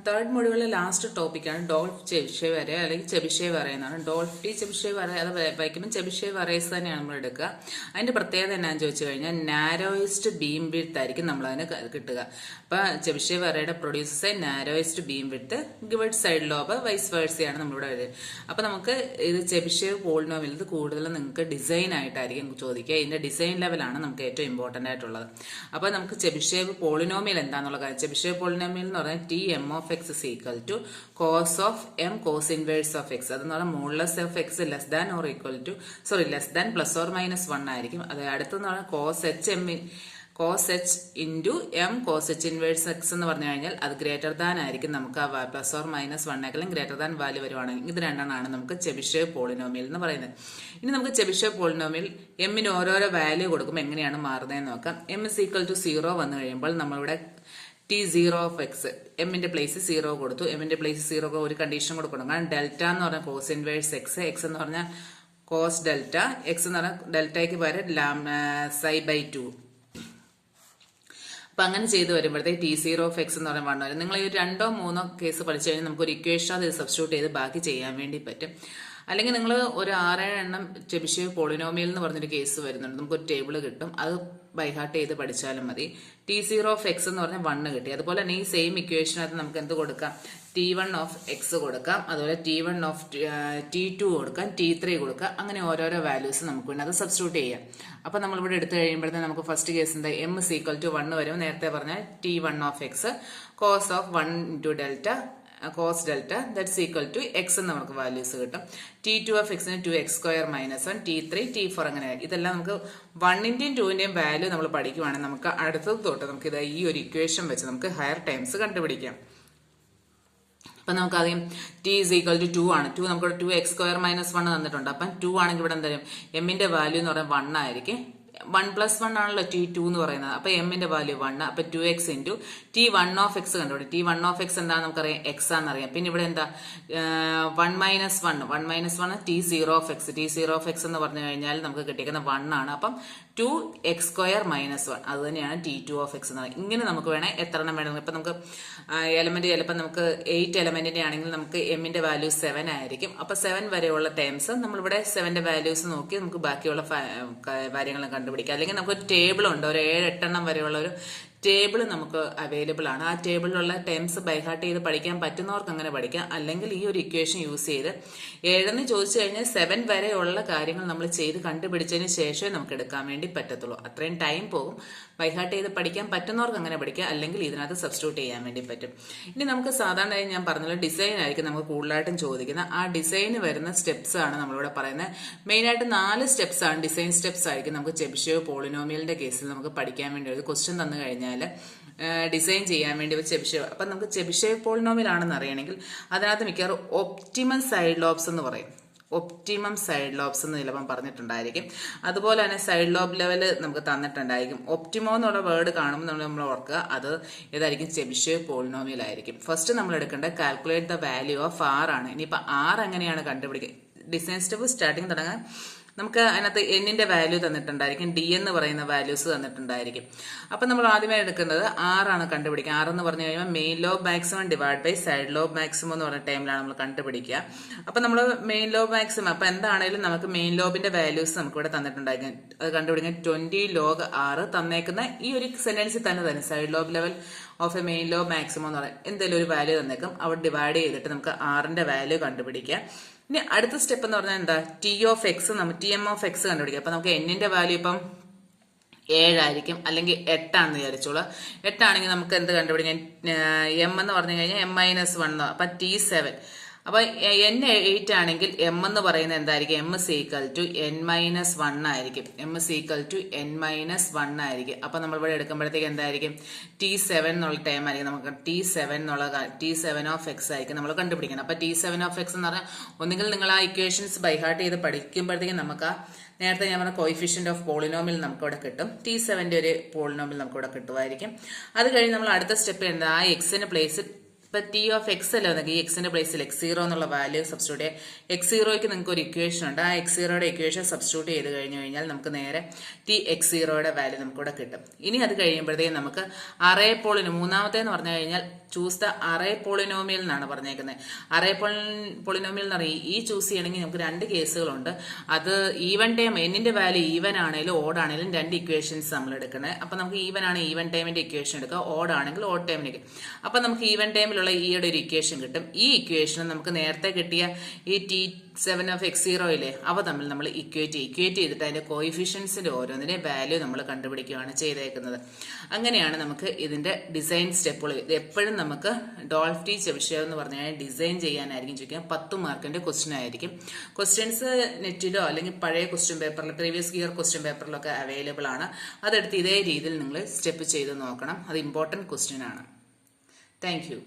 Third മൊഡ്യൂളിലെ last ടോപ്പിക്കാണ് ഡോൾഫ് Chebyshev വരെ അല്ലെങ്കിൽ ചെബിഷേവ് അറേ എന്നാണ്. ഡോൾഫ് ടി ചെബിഷേവ് അറേ അത് വായിക്കുമ്പോൾ ചെബിഷേവ് അറേസ് തന്നെയാണ് നമ്മൾ എടുക്കുക. അതിന്റെ പ്രത്യേകത എന്നാന്ന് ചോദിച്ചു കഴിഞ്ഞാൽ നാരോയിസ്റ്റ് ബീം വിഡ്ത്ത് ആയിരിക്കും നമ്മൾ അതിന് കിട്ടുക. അപ്പൊ ചെബിഷേവ് അറേയുടെ producers narrowest beam width given side lobe vice വേഴ്സയാണ് നമ്മളിവിടെ വരുന്നത്. അപ്പൊ നമുക്ക് ഇത് ചെബിഷേവ് പോളിനോമിയൽ ഇത് കൂടുതലും നിങ്ങൾക്ക് ഡിസൈൻ ആയിട്ടായിരിക്കും ചോദിക്കുക. ഇതിന്റെ ഡിസൈൻ ലെവലാണ് നമുക്ക് ഏറ്റവും ഇമ്പോർട്ടന്റ് ആയിട്ടുള്ളത്. അപ്പൊ നമുക്ക് ചെബിഷേവ് പോളിനോമിയൽ എന്താണെന്നുള്ള കാര്യം, ചെബിഷേവ് പോളിനോമിയൽ എന്ന് പറഞ്ഞാൽ T M of X is equal to cos of M cos inverse of X. അതെന്ന് പറഞ്ഞാൽ modulus of X less than or equal to less than plus or minus 1 ആയിരിക്കും. അത് അടുത്തെന്ന് പറഞ്ഞാൽ cos H into M cos H inverse X എന്ന് പറഞ്ഞു കഴിഞ്ഞാൽ അത് ഗ്രേറ്റർ ദാൻ ആയിരിക്കും. നമുക്ക് ആ plus or minus 1 greater than value വരുവാണെങ്കിൽ ഇത് രണ്ടെണ്ണമാണ് നമുക്ക് ചെബിഷേവ് പോളിനോമിയൽ എന്ന് പറയുന്നത്. ഇനി നമുക്ക് ചെബിഷേവ് പോളിനോമിയൽ എമ്മിന് ഓരോരോ വാല്യൂ കൊടുക്കുമ്പോൾ എങ്ങനെയാണ് മാറുന്നതെന്ന് നോക്കാം. എം ഇസ് ഈക്വൽ ടു 0 വന്നു കഴിയുമ്പോൾ നമ്മളിവിടെ ടി 0 ഓഫ് എക്സ് എമ്മിന്റെ പ്ലേസ് 0 കൊടുത്തു. എമ്മിന്റെ പ്ലേസ് 0 ഒരു കണ്ടീഷൻ കൊടുക്കണം. കാരണം ഡെൽറ്റ എന്ന് പറഞ്ഞാൽ കോസ് ഇൻവേഴ്സ് എക്സ്, എക്സ് എന്ന് പറഞ്ഞാൽ കോസ് ഡെൽറ്റ, എക്സ് എന്ന് പറഞ്ഞാൽ ഡെൽറ്റയ്ക്ക് പകരം സൈ ബൈ 2. അപ്പൊ അങ്ങനെ ചെയ്ത് വരുമ്പോഴത്തേക്ക് ടി 0 ഓഫ് എക്സ് എന്ന് പറയുമ്പോൾ 1 വരും. നിങ്ങൾ ഈ 2 or 3 കേസ് പഠിച്ചു കഴിഞ്ഞാൽ നമുക്ക് ഒരു ഇക്വേഷൻ അത് സബ്സ്റ്റിറ്റ്യൂട്ട് ചെയ്ത് ബാക്കി ചെയ്യാൻ വേണ്ടി പറ്റും. അല്ലെങ്കിൽ നിങ്ങൾ ഒരു 6-7 എണ്ണം ചെബിഷേവ് പോളിനോമിയൽ എന്ന് പറഞ്ഞൊരു കേസ് വരുന്നുണ്ട്. നമുക്കൊരു ടേബിൾ കിട്ടും, അത് ബൈഹാർട്ട് ചെയ്ത് പഠിച്ചാലും മതി. ടി 0 ഓഫ് എക്സ് എന്ന് പറഞ്ഞാൽ 1 കിട്ടി. അതുപോലെ തന്നെ ഈ സെയിം ഇക്വേഷനകത്ത് നമുക്ക് എന്ത് കൊടുക്കാം, T1 ഓഫ് എക്സ് കൊടുക്കാം, അതുപോലെ T1 ഓഫ് T2 കൊടുക്കാം, T3 കൊടുക്കാം. അങ്ങനെ ഓരോരോ വാല്യൂസ് നമുക്ക് വേണ്ടി അത് സബ്സ്റ്റിറ്റ്യൂട്ട് ചെയ്യാം. അപ്പൊ നമ്മളിവിടെ എടുത്തു കഴിയുമ്പോഴത്തേക്ക് നമുക്ക് ഫസ്റ്റ് കേസ് എന്താ, എം ഇസ് ഈക്വൽ ടു 1 വരും. നേരത്തെ പറഞ്ഞാൽ T1 of X cos of 1 into delta cos delta that's equal to X എന്ന് നമുക്ക് വാല്യൂസ് കിട്ടും. T2 ഓഫ് എക്സിന് 2x² മൈനസ് 1, T3 T4 അങ്ങനെ. ഇതെല്ലാം നമുക്ക് 1-ന്റെയും 2-ന്റെയും വാല്യൂ നമ്മൾ പഠിക്കുവാണെങ്കിൽ നമുക്ക് അടുത്തത് തൊട്ട് നമുക്ക് ഇത് ഈ ഒരു ഇക്വേഷൻ വെച്ച് നമുക്ക് ഹയർ ടൈംസ് കണ്ടുപിടിക്കാം. അപ്പൊ നമുക്ക് ആദ്യം ടി ഇസ് ഈക്വൽ ടു 2 ആണ്. 2 നമുക്ക് 2x² മൈനസ് 1 തന്നിട്ടുണ്ട്. അപ്പം 2 ആണെങ്കിൽ ഇവിടെ എന്തായാലും എമ്മിന്റെ വാല്യൂ എന്ന് പറയുന്നത് 1 ആയിരിക്കും. 1+1 ആണല്ലോ T2 എന്ന് പറയുന്നത്. അപ്പൊ എമ്മിന്റെ വാല്യൂ 1. അപ്പൊ 2x into T1 of X കണ്ടുപിടി. T1 ഓഫ് എക്സ് എന്താണെന്ന് നമുക്കറിയാം, എക്സ് ആണെന്നറിയാം. പിന്നെ ഇവിടെ എന്താ 1 minus 1 T0 of X. T0 of X എന്ന് പറഞ്ഞു കഴിഞ്ഞാൽ നമുക്ക് കിട്ടിയിരിക്കുന്ന 1 ആണ്. അപ്പം 2x² മൈനസ് 1 അത് തന്നെയാണ് T2 ഓഫ് എക്സ് എന്ന് പറയുന്നത്. ഇങ്ങനെ നമുക്ക് വേണേ എത്ര എണ്ണം വേണം. ഇപ്പൊ നമുക്ക് എലമെന്റ് ചിലപ്പോൾ നമുക്ക് 8 എലമെന്റിന്റെ ആണെങ്കിൽ നമുക്ക് എമ്മിന്റെ വാല്യൂ 7 ആയിരിക്കും. അപ്പൊ 7 വരെയുള്ള ടേംസ് നമ്മളിവിടെ 7ന്റെ വാല്യൂസ് നോക്കി നമുക്ക് ബാക്കിയുള്ള കാര്യങ്ങളും കണ്ടുപിടിക്കാം. അല്ലെങ്കിൽ നമുക്ക് ഒരു ടേബിൾ ഉണ്ട്, ഒരു 7-8 എണ്ണം വരെയുള്ള ഒരു ടേബിൾ നമുക്ക് അവൈലബിൾ ആണ്. ആ ടേബിളിലുള്ള ടേംസ് ബൈഹാർട്ട് ചെയ്ത് പഠിക്കാൻ പറ്റുന്നവർക്ക് അങ്ങനെ പഠിക്കാം. അല്ലെങ്കിൽ ഈ ഒരു ഇക്വേഷൻ യൂസ് ചെയ്ത് 7 ചോദിച്ചു കഴിഞ്ഞാൽ 7 വരെയുള്ള കാര്യങ്ങൾ നമ്മൾ ചെയ്ത് കണ്ടുപിടിച്ചതിന് ശേഷമേ നമുക്ക് എടുക്കാൻ വേണ്ടി പറ്റത്തുള്ളൂ. അത്രയും ടൈം പോകും. ബൈഹാർട്ട് ചെയ്ത് പഠിക്കാൻ പറ്റുന്നവർക്ക് അങ്ങനെ പഠിക്കാം, അല്ലെങ്കിൽ ഇതിനകത്ത് സബ്സ്റ്റിറ്റ്യൂട്ട് ചെയ്യാൻ വേണ്ടി പറ്റും. ഇനി നമുക്ക് സാധാരണയായി ഞാൻ പറഞ്ഞല്ലോ ഡിസൈൻ ആയിരിക്കും നമുക്ക് കൂടുതലായിട്ടും ചോദിക്കുന്നത്. ആ ഡിസൈന് വരുന്ന സ്റ്റെപ്സ് ആണ് നമ്മളിവിടെ പറയുന്നത്. മെയിനായിട്ട് 4 സ്റ്റെപ്സ് ആണ്, ഡിസൈൻ സ്റ്റെപ്സ് ആയിരിക്കും നമുക്ക് ചെബിഷേവ് പോളിനോമിയലിന്റെ കേസിൽ നമുക്ക് പഠിക്കാൻ വേണ്ടി ഒരു ക്വസ്റ്റ്യൻ തന്നു കഴിഞ്ഞാൽ ഡിസൈൻ ചെയ്യാൻ വേണ്ടി ചെബിഷേവ്. അപ്പൊ നമുക്ക് ചെബിഷേവ് പോളിനോമിയൽ ആണെന്ന് അറിയണമെങ്കിൽ അതിനകത്ത് മിക്കവാറും ഒപ്റ്റിമം സൈഡ് ലോബ്സ് എന്ന് പറയും. ഒപ്റ്റിമം സൈഡ് ലോബ്സ് എന്ന് ചിലപ്പം പറഞ്ഞിട്ടുണ്ടായിരിക്കും. അതുപോലെ തന്നെ സൈഡ് ലോബ് ലെവല് നമുക്ക് തന്നിട്ടുണ്ടായിരിക്കും. ഒപ്റ്റിമോ എന്നുള്ള വേർഡ് കാണുമ്പോൾ നമ്മൾ ഓർക്കുക അത് ഏതായിരിക്കും, ചെബിഷേവ് പോളിനോമിയൽ ആയിരിക്കും. ഫസ്റ്റ് നമ്മൾ എടുക്കേണ്ട calculate the value of R ആണ്. ഇനിയിപ്പോൾ R എങ്ങനെയാണ് കണ്ടുപിടിക്കുക, ഡിസൈൻ സ്റ്റെപ്പ് സ്റ്റാർട്ടിങ് തുടങ്ങാൻ നമുക്ക് അതിനകത്ത് എന്നിന്റെ വാല്യൂ തന്നിട്ടുണ്ടായിരിക്കും, ഡി എന്ന് പറയുന്ന വാല്യൂസ് തന്നിട്ടുണ്ടായിരിക്കും. അപ്പൊ നമ്മൾ ആദ്യമേ എടുക്കുന്നത് R ആണ് കണ്ടുപിടിക്കുക. R എന്ന് പറഞ്ഞു കഴിയുമ്പോൾ main lobe maximum divide by side lobe maximum എന്ന് പറഞ്ഞ ടൈമിലാണ് നമ്മൾ കണ്ടുപിടിക്കുക. അപ്പൊ നമ്മൾ മെയിൻ ലോബ് മാക്സിമം അപ്പൊ എന്താണെങ്കിലും നമുക്ക് മെയിൻ ലോബിന്റെ വാല്യൂസ് നമുക്ക് ഇവിടെ തന്നിട്ടുണ്ടായിരിക്കും. അത് കണ്ടുപിടിക്കാൻ 20 log R തന്നേക്കുന്ന ഈ ഒരു സെന്റൻസിൽ തന്നെ side lobe level of A main lobe maximum എന്ന് പറയാം എന്തെങ്കിലും ഒരു വാല്യൂ തന്നേക്കും. അവിടെ ഡിവൈഡ് ചെയ്തിട്ട് നമുക്ക് R-ന്റെ വാല്യൂ കണ്ടുപിടിക്കാം. ഇനി അടുത്ത സ്റ്റെപ്പ് എന്ന് പറഞ്ഞാൽ എന്താ, ടി ഓഫ് എക്സ് നമുക്ക് TM ഓഫ് എക്സ് കണ്ടുപിടിക്കാം. അപ്പൊ നമുക്ക് എന്നിന്റെ വാല്യൂ ഇപ്പം 7 ആയിരിക്കും, അല്ലെങ്കിൽ 8 ആണെന്ന് വിചാരിച്ചോളൂ. 8 ആണെങ്കിൽ നമുക്ക് എന്ത് കണ്ടുപിടിക്കാം, എം എന്ന് പറഞ്ഞു കഴിഞ്ഞാൽ M-1 അപ്പൊ T7. അപ്പൊ N8 ആണെങ്കിൽ എം എന്ന് പറയുന്നത് എന്തായിരിക്കും, M is equal to N-1 ആയിരിക്കും. M is equal to N-1 ആയിരിക്കും. അപ്പൊ നമ്മൾ ഇവിടെ എടുക്കുമ്പോഴത്തേക്ക് എന്തായിരിക്കും, T7 എന്നുള്ള ടൈം ആയിരിക്കും. നമുക്ക് T7 ഓഫ് എക്സ് ആയിരിക്കും നമ്മൾ കണ്ടുപിടിക്കണം. അപ്പൊ T7 ഓഫ് എക്സ് എന്ന് പറഞ്ഞാൽ ഒന്നുകിൽ നിങ്ങൾ ആ ഇക്വേഷൻസ് ബൈഹാർട്ട് ചെയ്ത് പഠിക്കുമ്പോഴത്തേക്കും നമുക്ക് നേരത്തെ ഞാൻ പറഞ്ഞ കോയിഫിഷ്യന്റ് ഓഫ് പോളിനോമിയൽ നമുക്ക് ഇവിടെ കിട്ടും. T7ന്റെ ഒരു പോളിനോമിയൽ നമുക്ക് ഇവിടെ കിട്ടുമായിരിക്കും. അത് കഴിഞ്ഞ് നമ്മൾ അടുത്ത സ്റ്റെപ്പ് എന്താ, ആ എക്സിന് പ്ലേസ് ഇപ്പൊ ടി ഓഫ് എക്സ് അല്ല വന്നെങ്കിൽ ഈ എക്സിന്റെ പ്ലേസിൽ x0 എന്നുള്ള വാല്യൂ സബ്സ്റ്റിറ്റ്യൂട്ട് ചെയ്യാം. x0ക്ക് നിങ്ങൾക്ക് ഒരു ഇക്വേഷൻ ഉണ്ട്. ആ x0യുടെ ഇക്വേഷൻ സബ്സ്റ്റിറ്റ്യൂട്ട് ചെയ്ത് കഴിഞ്ഞു കഴിഞ്ഞാൽ നമുക്ക് നേരെ ടി x0യുടെ വാല്യൂ നമുക്കിവിടെ കിട്ടും. ഇനി അത് കഴിയുമ്പോഴത്തേക്കും നമുക്ക് അറേ പോളിനോമിയൽ, മൂന്നാമത്തേന്ന് പറഞ്ഞു കഴിഞ്ഞാൽ ചൂസ് ദ അറേ പോളിനോമിയൽ എന്നാണ് പറഞ്ഞേക്കുന്നത്. അറേ പോളിനോമിയൽ എന്ന് പറയും ഈ ചൂസ് ചെയ്യണമെങ്കിൽ നമുക്ക് രണ്ട് കേസുകളുണ്ട്. അത് ഈവൻ ടൈം എന്നിന്റെ വാല്യൂ ഈവൻ ആണെങ്കിലും ഓഡ് ആണെങ്കിലും രണ്ട് ഇക്വേഷൻസ് നമ്മൾ എടുക്കണേ. അപ്പൊ നമുക്ക് ഈവൻ ആണ് ഈവൻ ടൈമിന്റെ ഇക്വേഷൻ എടുക്കുക, ഓഡ് ആണെങ്കിൽ ഓഡ് ടൈമിലേക്ക്. അപ്പൊ നമുക്ക് ഈവൻ ടൈമിലുള്ള ഈയുടെ ഒരു ഇക്വേഷൻ കിട്ടും. ഈ ഇക്വേഷൻ നമുക്ക് നേരത്തെ കിട്ടിയ ഈ T7 ഓഫ് x0 ഇല്ലേ അവ തമ്മിൽ നമ്മൾ ഇക്വേറ്റ് ചെയ്തിട്ട് അതിന്റെ കോയിഫിഷ്യൻസിന്റെ ഓരോന്നിന്റെ വാല്യൂ നമ്മൾ കണ്ടുപിടിക്കുകയാണ് ചെയ്തേക്കുന്നത്. അങ്ങനെയാണ് നമുക്ക് ഇതിന്റെ ഡിസൈൻ സ്റ്റെപ്പുകൾ. ഇത് എപ്പോഴും നമുക്ക് ഡോൾഫ് ടി ചെബിഷേവ് എന്ന് പറഞ്ഞു കഴിഞ്ഞാൽ ഡിസൈൻ ചെയ്യാനായിരിക്കും ചോദിക്കുക. 10 മാർക്കിന്റെ ക്വസ്റ്റ്യൻ ആയിരിക്കും. ക്വസ്റ്റ്യൻസ് നെറ്റിലോ അല്ലെങ്കിൽ പഴയ ക്വസ്റ്റ്യൻ പേപ്പറിലോ പ്രീവിയസ് ഇയർ ക്വസ്റ്റ്യൻ പേപ്പറിലൊക്കെ അവൈലബിൾ ആണ്. അതെടുത്ത് ഇതേ രീതിയിൽ നിങ്ങൾ സ്റ്റെപ്പ് ചെയ്ത് നോക്കണം. അത് ഇമ്പോർട്ടൻറ്റ് ക്വസ്റ്റ്യൻ ആണ്. Thank U.